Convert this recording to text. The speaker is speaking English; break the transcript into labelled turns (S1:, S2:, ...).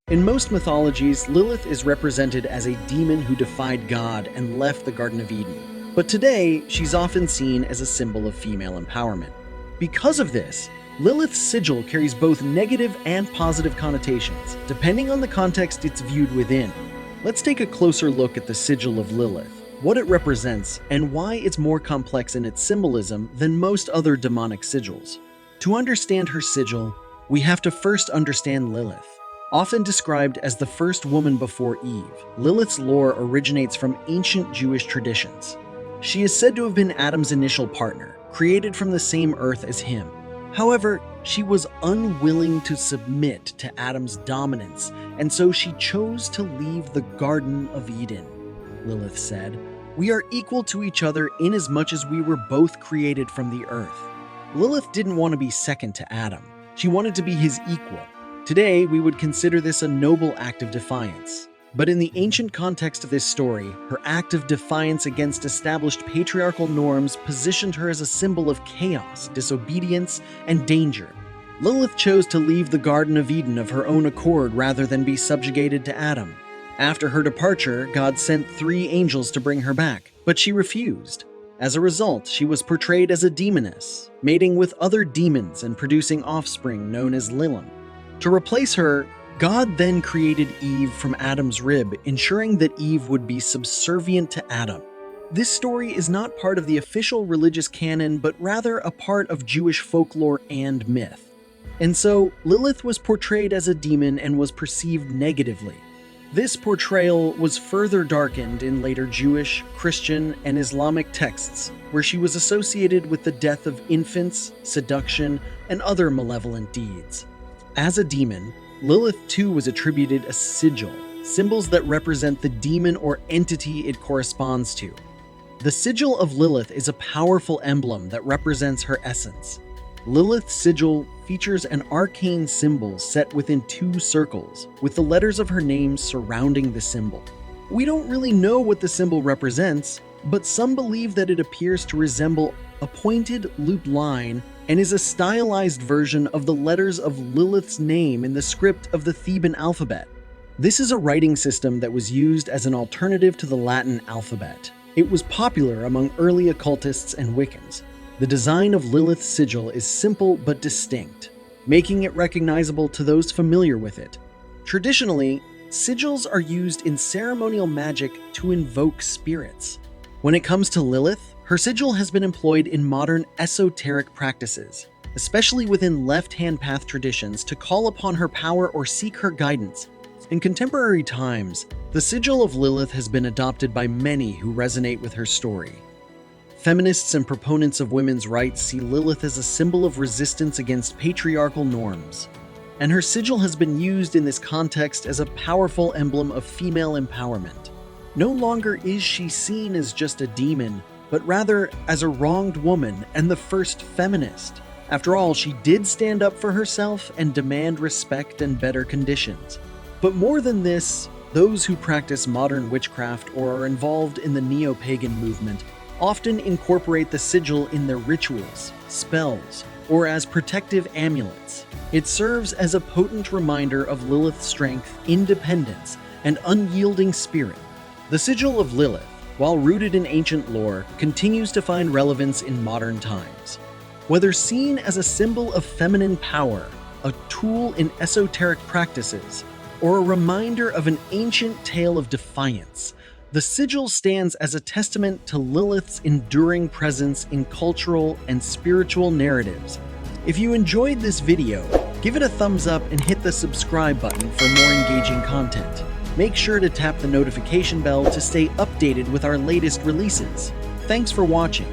S1: In most mythologies, Lilith is represented as a demon who defied God and left the Garden of Eden. But today, she's often seen as a symbol of female empowerment. Because of this, Lilith's sigil carries both negative and positive connotations, depending on the context it's viewed within. Let's take a closer look at the sigil of Lilith, what it represents, and why it's more complex in its symbolism than most other demonic sigils. To understand her sigil, we have to first understand Lilith. Often described as the first woman before Eve, Lilith's lore originates from ancient Jewish traditions. She is said to have been Adam's initial partner, created from the same earth as him. However, she was unwilling to submit to Adam's dominance, and so she chose to leave the Garden of Eden. Lilith said, "We are equal to each other inasmuch as we were both created from the earth." Lilith didn't want to be second to Adam. She wanted to be his equal. Today, we would consider this a noble act of defiance. But in the ancient context of this story, her act of defiance against established patriarchal norms positioned her as a symbol of chaos, disobedience, and danger. Lilith chose to leave the Garden of Eden of her own accord rather than be subjugated to Adam. After her departure, God sent 3 angels to bring her back, but she refused. As a result, she was portrayed as a demoness, mating with other demons and producing offspring known as Lilith. To replace her, God then created Eve from Adam's rib, ensuring that Eve would be subservient to Adam. This story is not part of the official religious canon, but rather a part of Jewish folklore and myth. And so, Lilith was portrayed as a demon and was perceived negatively. This portrayal was further darkened in later Jewish, Christian, and Islamic texts, where she was associated with the death of infants, seduction, and other malevolent deeds. As a demon, Lilith too was attributed a sigil, symbols that represent the demon or entity it corresponds to. The sigil of Lilith is a powerful emblem that represents her essence. Lilith's sigil features an arcane symbol set within 2 circles, with the letters of her name surrounding the symbol. We don't really know what the symbol represents, but some believe that it appears to resemble a pointed loop line and is a stylized version of the letters of Lilith's name in the script of the Theban alphabet. This is a writing system that was used as an alternative to the Latin alphabet. It was popular among early occultists and Wiccans. The design of Lilith's sigil is simple but distinct, making it recognizable to those familiar with it. Traditionally, sigils are used in ceremonial magic to invoke spirits. When it comes to Lilith, her sigil has been employed in modern esoteric practices, especially within left-hand path traditions, to call upon her power or seek her guidance. In contemporary times, the sigil of Lilith has been adopted by many who resonate with her story. Feminists and proponents of women's rights see Lilith as a symbol of resistance against patriarchal norms, and her sigil has been used in this context as a powerful emblem of female empowerment. No longer is she seen as just a demon, but rather as a wronged woman and the first feminist. After all, she did stand up for herself and demand respect and better conditions. But more than this, those who practice modern witchcraft or are involved in the neo-pagan movement often incorporate the sigil in their rituals, spells, or as protective amulets. It serves as a potent reminder of Lilith's strength, independence, and unyielding spirit. The sigil of Lilith, while rooted in ancient lore, continues to find relevance in modern times. Whether seen as a symbol of feminine power, a tool in esoteric practices, or a reminder of an ancient tale of defiance, the sigil stands as a testament to Lilith's enduring presence in cultural and spiritual narratives. If you enjoyed this video, give it a thumbs up and hit the subscribe button for more engaging content. Make sure to tap the notification bell to stay updated with our latest releases. Thanks for watching.